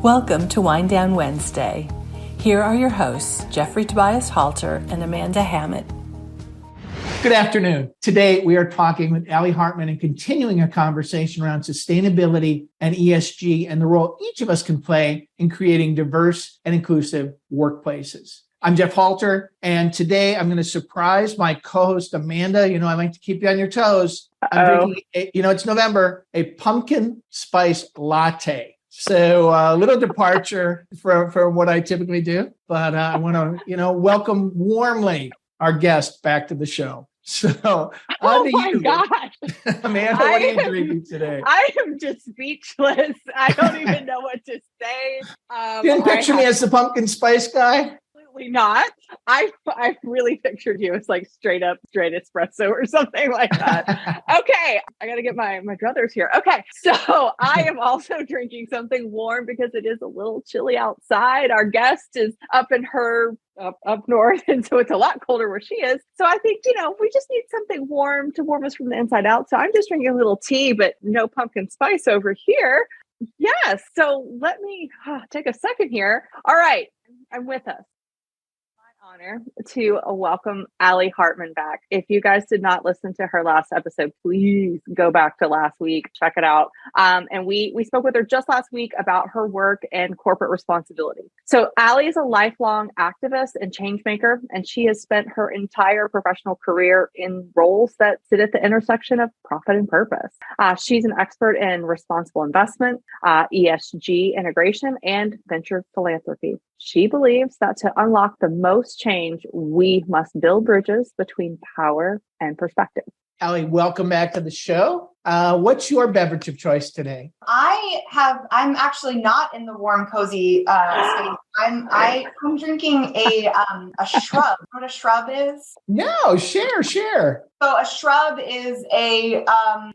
Welcome to Wind Down Wednesday. Here are your hosts, Jeffrey Tobias Halter and Amanda Hammett. Good afternoon. Today, we are talking with Ali Hartman and continuing a conversation around sustainability and ESG and the role each of us can play in creating diverse and inclusive workplaces. I'm Jeff Halter, and today I'm going to surprise my co-host, Amanda. I like to keep you on your toes. I'm drinking, it's November, a pumpkin spice latte. So a little departure from what I typically do, but I want to, welcome warmly our guest back to the show. So, oh my gosh, Amanda, what are you drinking today? I am just speechless. I don't even know what to say. You didn't picture me as the pumpkin spice guy? Absolutely not. I really pictured you as like straight espresso or something like that. Okay, I got to get my druthers here. Okay, so I am also drinking something warm because it is a little chilly outside. Our guest is up north, and so it's a lot colder where she is. So I think, we just need something warm to warm us from the inside out. So I'm just drinking a little tea, but no pumpkin spice over here. Yes. So let me take a second here. All right. I'm with us. Honor to welcome Ali Hartman back. If you guys did not listen to her last episode, please go back to last week, check it out. And we spoke with her just last week about her work and corporate responsibility. So Ali is a lifelong activist and change maker, and she has spent her entire professional career in roles that sit at the intersection of profit and purpose. She's an expert in responsible investment, ESG integration, and venture philanthropy. She believes that to unlock the most change, we must build bridges between power and perspective. Ali, welcome back to the show. What's your beverage of choice today? I'm actually not in the warm, cozy state. I'm drinking a shrub. You know what a shrub is? No, share. So a shrub is a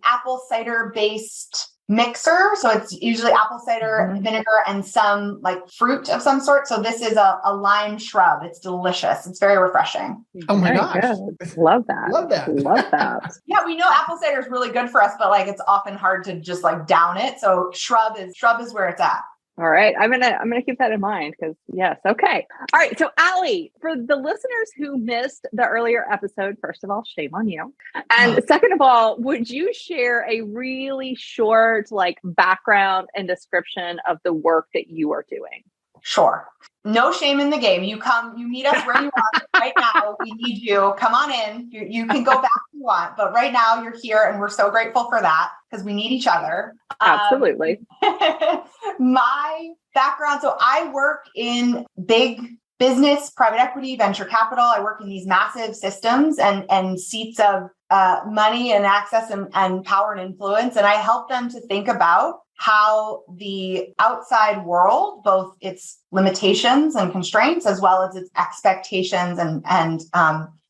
apple cider based mixer. So it's usually apple cider vinegar and some like fruit of some sort. So this is a lime shrub. It's delicious. It's very refreshing. Oh my gosh. Good. Love that. Yeah, we know apple cider is really good for us, but like it's often hard to just like down it. So shrub is where it's at. All right. I'm gonna keep that in mind because yes. Okay. All right. So Ali, for the listeners who missed the earlier episode, first of all, shame on you. And second of all, would you share a really short background and description of the work that you are doing? Sure. No shame in the game. You meet us where you are right now. We need you. Come on in. You can go back if you want, but right now you're here and we're so grateful for that because we need each other. Absolutely. My background. So I work in big business, private equity, venture capital. I work in these massive systems and seats of money and access and power and influence. And I help them to think about how the outside world, both its limitations and constraints, as well as its expectations and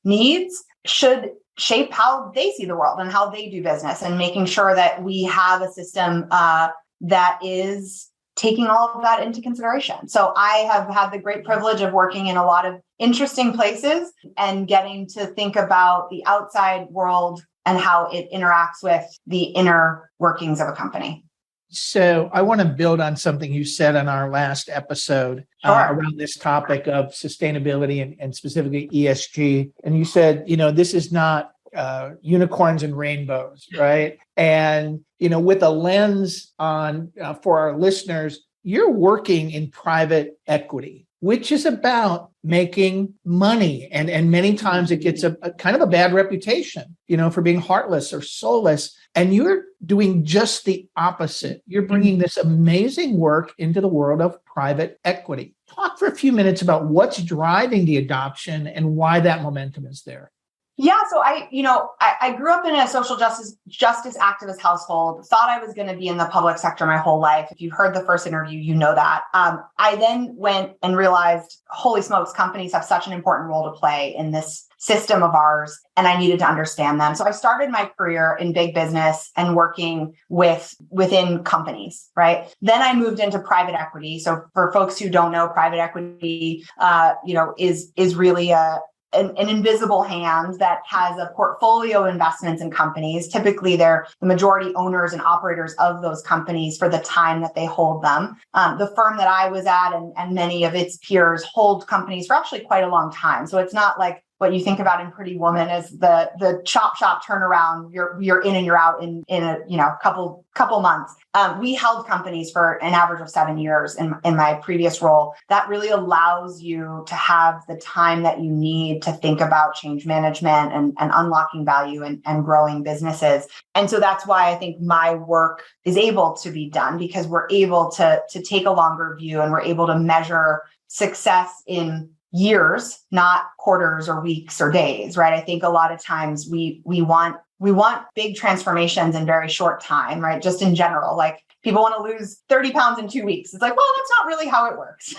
needs, should shape how they see the world and how they do business, and making sure that we have a system that is taking all of that into consideration. So I have had the great privilege of working in a lot of interesting places and getting to think about the outside world and how it interacts with the inner workings of a company. So I want to build on something you said on our last episode around this topic of sustainability and specifically ESG. And you said, this is not unicorns and rainbows, right? And, with a lens on for our listeners, you're working in private equity, which is about making money. And many times it gets a kind of a bad reputation, for being heartless or soulless. And you're doing just the opposite. You're bringing this amazing work into the world of private equity. Talk for a few minutes about what's driving the adoption and why that momentum is there. Yeah. So I grew up in a social justice activist household, thought I was going to be in the public sector my whole life. If you heard the first interview, you know that. I then went and realized, holy smokes, companies have such an important role to play in this system of ours, and I needed to understand them. So I started my career in big business and working within companies, right? Then I moved into private equity. So for folks who don't know, private equity, is really a an invisible hand that has a portfolio of investments in companies. Typically, they're the majority owners and operators of those companies for the time that they hold them. The firm that I was at and many of its peers hold companies for actually quite a long time. So it's not like what you think about in Pretty Woman as the chop turnaround. You're in and you're out in a couple months. We held companies for an average of 7 years in my previous role. That really allows you to have the time that you need to think about change management and unlocking value and growing businesses. And so that's why I think my work is able to be done, because we're able to take a longer view and we're able to measure success in years, not quarters or weeks or days, right? I think a lot of times we want big transformations in very short time, right? Just in general, like people want to lose 30 pounds in 2 weeks. It's like, well, that's not really how it works.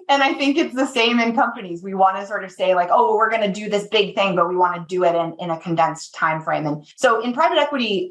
And I think it's the same in companies. We want to sort of say like, oh, we're going to do this big thing, but we want to do it in a condensed time frame. And so in private equity,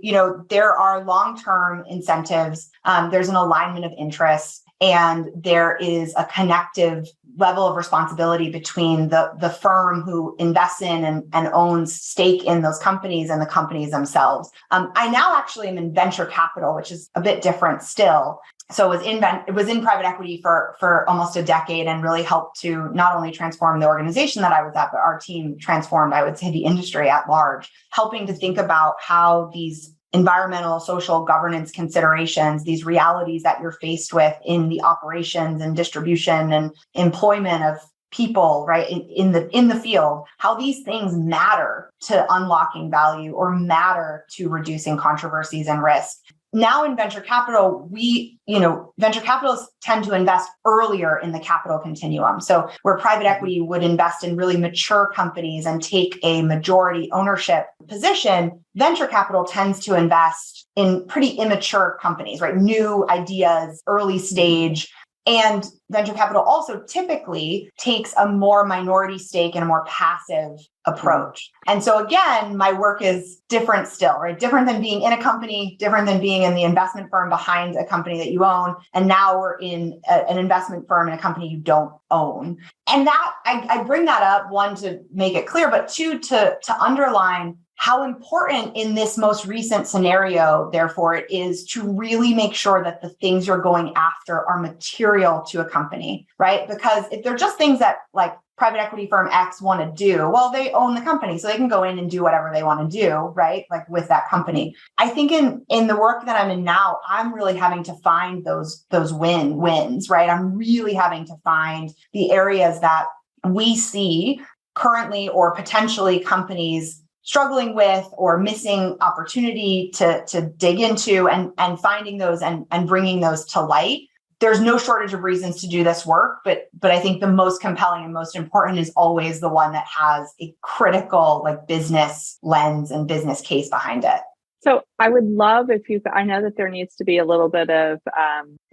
there are long-term incentives. There's an alignment of interests. And there is a connective level of responsibility between the firm who invests in and owns stake in those companies and the companies themselves. I now actually am in venture capital, which is a bit different still. So it was in private equity for almost a decade and really helped to not only transform the organization that I was at, but our team transformed, I would say, the industry at large, helping to think about how these environmental, social, governance considerations, these realities that you're faced with in the operations and distribution and employment of people, right, in the field, how these things matter to unlocking value or matter to reducing controversies and risk. Now in venture capital, venture capitalists tend to invest earlier in the capital continuum. So where private equity would invest in really mature companies and take a majority ownership position, venture capital tends to invest in pretty immature companies, right? New ideas, early stage. And venture capital also typically takes a more minority stake and a more passive approach. And so again, my work is different still, right? Different than being in a company, different than being in the investment firm behind a company that you own. And now we're in an investment firm in a company you don't own. And that I bring that up, one, to make it clear, but two, to underline how important in this most recent scenario, therefore, it is to really make sure that the things you're going after are material to a company, right? Because if they're just things that like private equity firm X want to do, well, they own the company, so they can go in and do whatever they want to do, right? Like with that company. I think in the work that I'm in now, I'm really having to find those wins, right? I'm really having to find the areas that we see currently or potentially companies struggling with or missing opportunity to dig into and finding those and bringing those to light. There's no shortage of reasons to do this work, but I think the most compelling and most important is always the one that has a critical like business lens and business case behind it. So I would love if I know that there needs to be a little bit of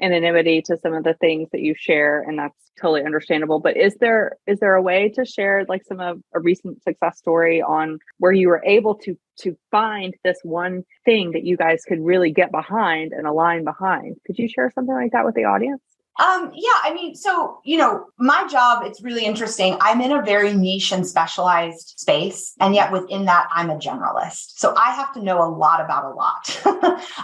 anonymity to some of the things that you share, and that's totally understandable. But is there a way to share like some of a recent success story on where you were able to find this one thing that you guys could really get behind and align behind? Could you share something like that with the audience? Yeah, I mean, so, my job, it's really interesting. I'm in a very niche and specialized space. And yet within that, I'm a generalist. So I have to know a lot about a lot.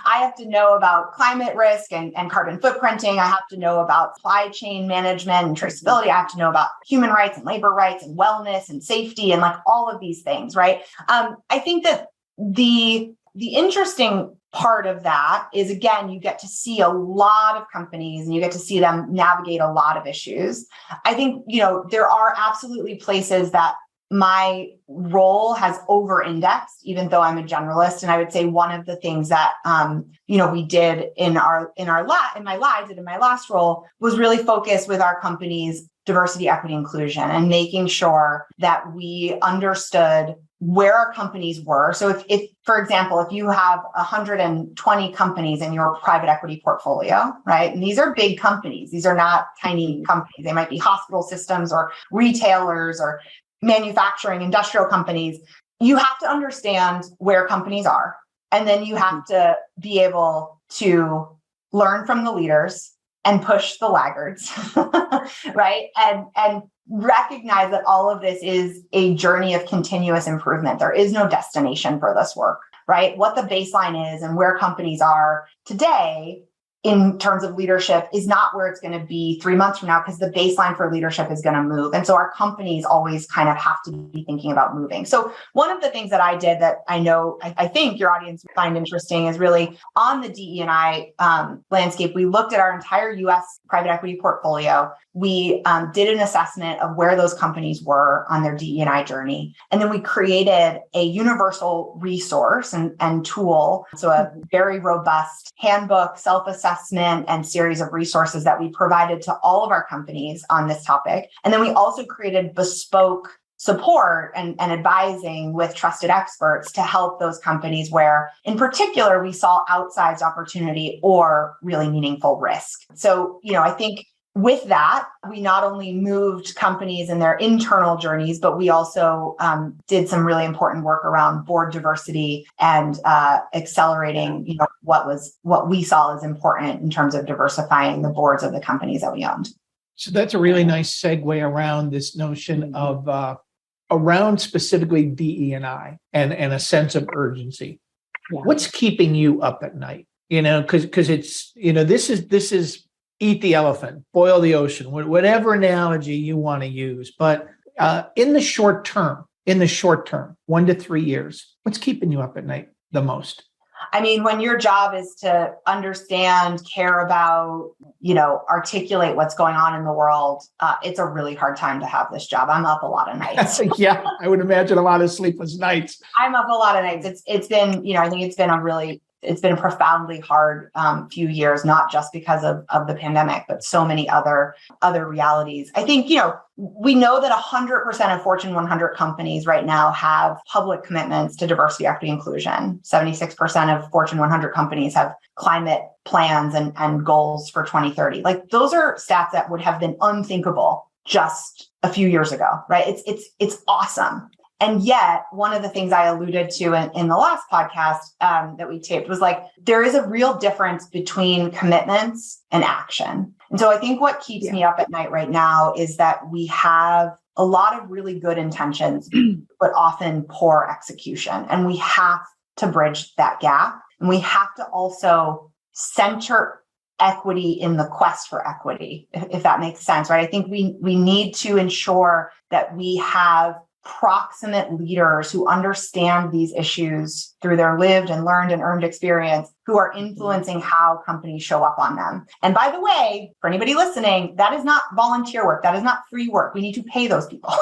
I have to know about climate risk and carbon footprinting. I have to know about supply chain management and traceability. I have to know about human rights and labor rights and wellness and safety and like all of these things, right? I think that the interesting part of that is, again, you get to see a lot of companies and you get to see them navigate a lot of issues. I think, there are absolutely places that my role has over-indexed, even though I'm a generalist. And I would say one of the things that, we did in my last role was really focus with our companies diversity, equity, inclusion, and making sure that we understood where our companies were. So if, for example, if you have 120 companies in your private equity portfolio, right? And these are big companies. These are not tiny companies. They might be hospital systems or retailers or manufacturing, industrial companies. You have to understand where companies are. And then you have to be able to learn from the leaders, and push the laggards, right? And recognize that all of this is a journey of continuous improvement. There is no destination for this work, right? What the baseline is and where companies are today in terms of leadership is not where it's going to be 3 months from now, because the baseline for leadership is going to move. And so our companies always kind of have to be thinking about moving. So one of the things that I did that I know, I think your audience would find interesting is really on the DE&I landscape. We looked at our entire US private equity portfolio. We did an assessment of where those companies were on their DE&I journey. And then we created a universal resource and tool. So a very robust handbook, self-assessment, and series of resources that we provided to all of our companies on this topic. And then we also created bespoke support and advising with trusted experts to help those companies where, in particular, we saw outsized opportunity or really meaningful risk. So, I think with that, we not only moved companies in their internal journeys, but we also did some really important work around board diversity and accelerating, what we saw as important in terms of diversifying the boards of the companies that we owned. So that's a really nice segue around this notion of around specifically DE&I and a sense of urgency. Yeah. What's keeping you up at night? Because it's this is eat the elephant, boil the ocean, whatever analogy you want to use. But in the short term, 1 to 3 years, what's keeping you up at night the most? I mean, when your job is to understand, care about, articulate what's going on in the world, it's a really hard time to have this job. I'm up a lot of nights. Yeah, I would imagine a lot of sleepless nights. I'm up a lot of nights. It's been, I think it's been a profoundly hard few years, not just because of the pandemic, but so many other realities. I think, we know that 100% of Fortune 100 companies right now have public commitments to diversity, equity, inclusion. 76% of Fortune 100 companies have climate plans and goals for 2030. Like, those are stats that would have been unthinkable just a few years ago, right? It's awesome. And yet, one of the things I alluded to in the last podcast that we taped was like, there is a real difference between commitments and action. And so I think what keeps me up at night right now is that we have a lot of really good intentions, but often poor execution. And we have to bridge that gap. And we have to also center equity in the quest for equity, if that makes sense, right? I think we need to ensure that we have proximate leaders who understand these issues through their lived and learned and earned experience, who are influencing how companies show up on them. And by the way, for anybody listening, that is not volunteer work. That is not free work. We need to pay those people,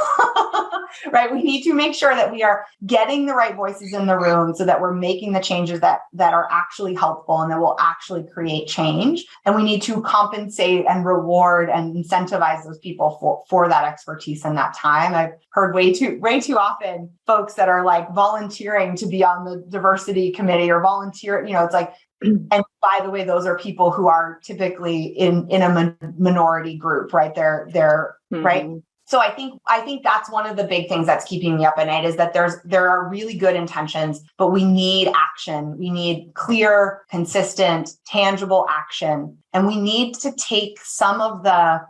right? We need to make sure that we are getting the right voices in the room so that we're making the changes that are actually helpful and that will actually create change. And we need to compensate and reward and incentivize those people for that expertise and that time. I've heard way too often folks that are like volunteering to be on the diversity committee or volunteer, it's like, and by the way, those are people who are typically in a minority group, right? They're right. So I think that's one of the big things that's keeping me up at night is that there are really good intentions, but we need action. We need clear, consistent, tangible action. And we need to take some of the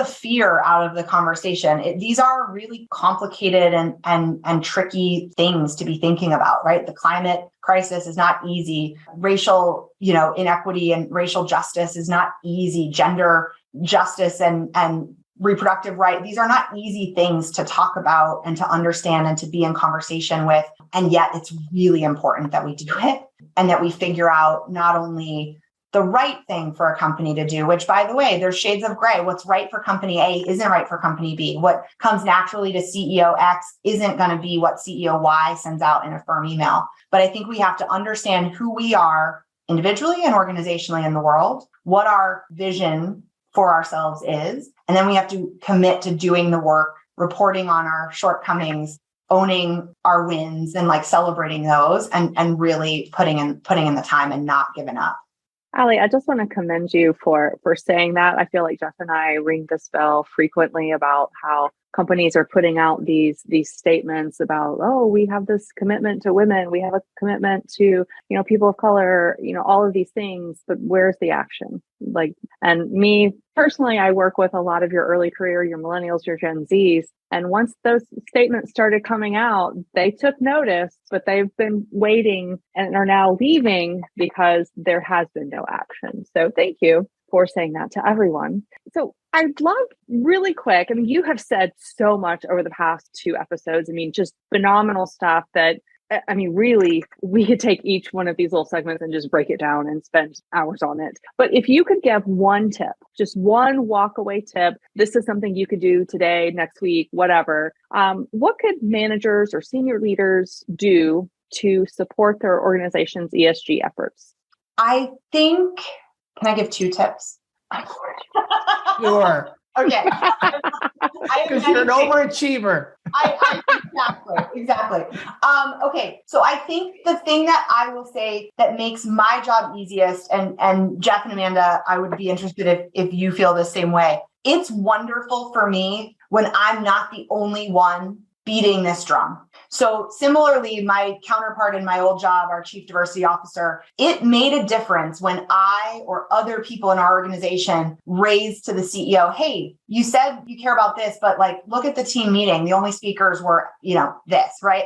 fear out of the conversation. These are really complicated and tricky things to be thinking about, right? The climate crisis is not easy. Racial, inequity and racial justice is not easy. Gender justice and reproductive right. These are not easy things to talk about and to understand and to be in conversation with. And yet it's really important that we do it and that we figure out not only the right thing for a company to do, which, by the way, there's shades of gray. What's right for company A isn't right for company B. What comes naturally to CEO X isn't going to be what CEO Y sends out in a firm email. But I think we have to understand who we are individually and organizationally in the world, what our vision for ourselves is, and then we have to commit to doing the work, reporting on our shortcomings, owning our wins, and like celebrating those, and really putting in the time and not giving up. Ali, I just want to commend you for saying that. I feel like Jeff and I ring this bell frequently about how companies are putting out these statements about, oh, we have this commitment to women, we have a commitment to, people of color, all of these things, but where's the action? Like, and me personally, I work with a lot of your early career, your millennials, your Gen Zs. And once those statements started coming out, they took notice, but they've been waiting and are now leaving because there has been no action. So thank you for saying that to everyone. So I'd love really quick, you have said so much over the past 2 episodes. just phenomenal stuff that, really, we could take each one of these little segments and just break it down and spend hours on it. But if you could give one tip, just one walk away tip, this is something you could do today, next week, whatever. What could managers or senior leaders do to support their organization's ESG efforts? I think, can I give 2 tips? Sure. Okay. Because you're an overachiever. Exactly. Okay. So I think the thing that I will say that makes my job easiest, and Jeff and Amanda, I would be interested if you feel the same way. It's wonderful for me when I'm not the only one beating this drum. So similarly, my counterpart in my old job, our chief diversity officer, it made a difference when I or other people in our organization raised to the CEO, hey, you said you care about this, but look at the team meeting. The only speakers were, this, right?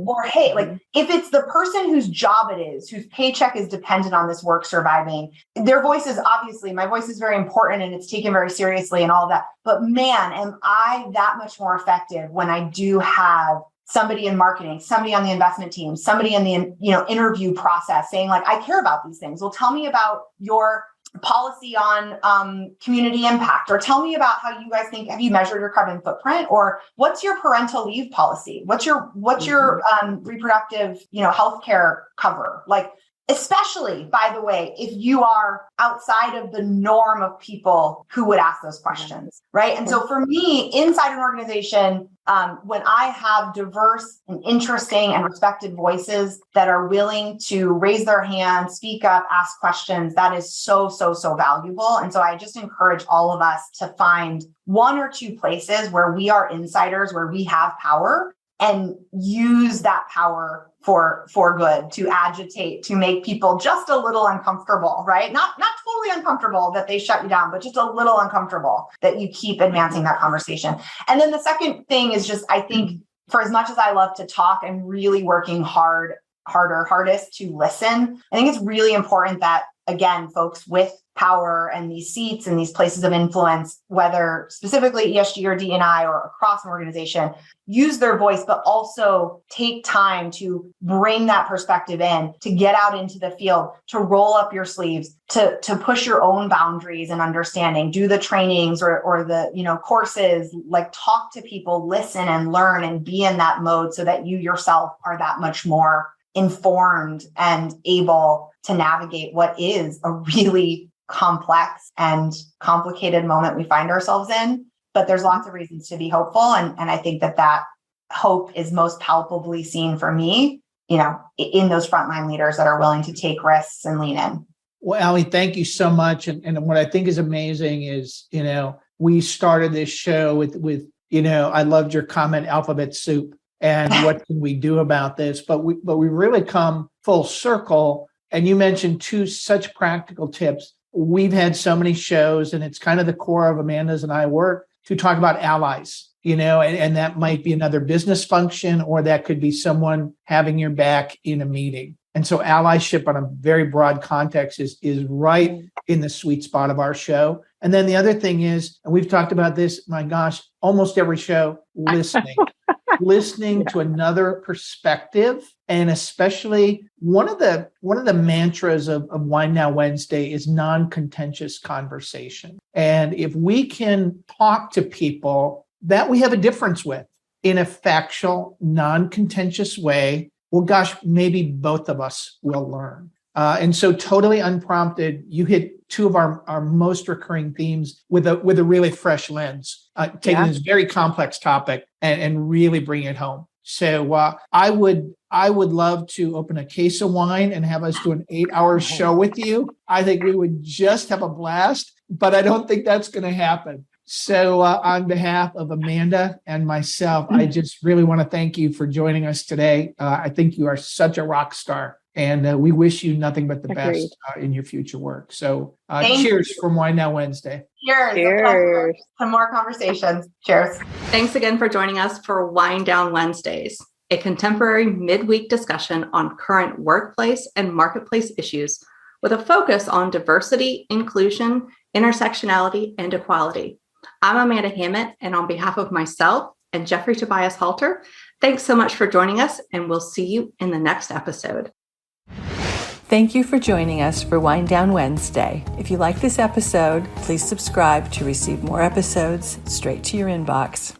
Or hey, if it's the person whose job it is, whose paycheck is dependent on this work surviving, their voice is obviously, my voice is very important and it's taken very seriously and all that. But man, am I that much more effective when I do have somebody in marketing, somebody on the investment team, somebody in the interview process saying I care about these things. Well, tell me about your policy on community impact, or tell me about how you guys think, have you measured your carbon footprint, or what's your parental leave policy? What's your reproductive, healthcare cover? Especially, by the way, if you are outside of the norm of people who would ask those questions, right? And so for me, inside an organization, when I have diverse and interesting and respected voices that are willing to raise their hand, speak up, ask questions, that is so, so, so valuable. And so I just encourage all of us to find 1 or 2 places where we are insiders, where we have power, and use that power for good, to agitate, to make people just a little uncomfortable, right? Not totally uncomfortable that they shut you down, but just a little uncomfortable that you keep advancing that conversation. And then the second thing is just, I think, for as much as I love to talk, I'm really working hardest to listen. I think it's really important that, again, folks with power and these seats and these places of influence, whether specifically ESG or D&I or across an organization, use their voice, but also take time to bring that perspective in, to get out into the field, to roll up your sleeves, to push your own boundaries and understanding, do the trainings or the courses, talk to people, listen and learn, and be in that mode so that you yourself are that much more informed and able to navigate what is a really complex and complicated moment we find ourselves in. But there's lots of reasons to be hopeful. And I think that hope is most palpably seen for me, in those frontline leaders that are willing to take risks and lean in. Well, Ali, thank you so much. And what I think is amazing is, we started this show with I loved your comment, alphabet soup, and what can we do about this? But we really come full circle. And you mentioned 2 such practical tips. We've had so many shows, and it's kind of the core of Amanda's and I work to talk about allies, and that might be another business function, or that could be someone having your back in a meeting. And so allyship on a very broad context is right in the sweet spot of our show. And then the other thing is, and we've talked about this, my gosh, almost every show, listening to another perspective. And especially one of the mantras of Wine Now Wednesday is non-contentious conversation. And if we can talk to people that we have a difference with in a factual, non-contentious way, well, gosh, maybe both of us will learn. And so totally unprompted, you hit 2 of our most recurring themes with a really fresh lens, taking this very complex topic and really bring it home. So I would love to open a case of wine and have us do an 8-hour show with you. I think we would just have a blast, but I don't think that's going to happen. So on behalf of Amanda and myself, I just really want to thank you for joining us today. I think you are such a rock star, and we wish you nothing but the best in your future work. So cheers from Wine Down Wednesday. Cheers. Cheers. Some more conversations. Cheers. Thanks again for joining us for Wine Down Wednesdays, a contemporary midweek discussion on current workplace and marketplace issues with a focus on diversity, inclusion, intersectionality, and equality. I'm Amanda Hammett, and on behalf of myself and Jeffrey Tobias Halter, thanks so much for joining us, and we'll see you in the next episode. Thank you for joining us for Wine Down Wednesday. If you like this episode, please subscribe to receive more episodes straight to your inbox.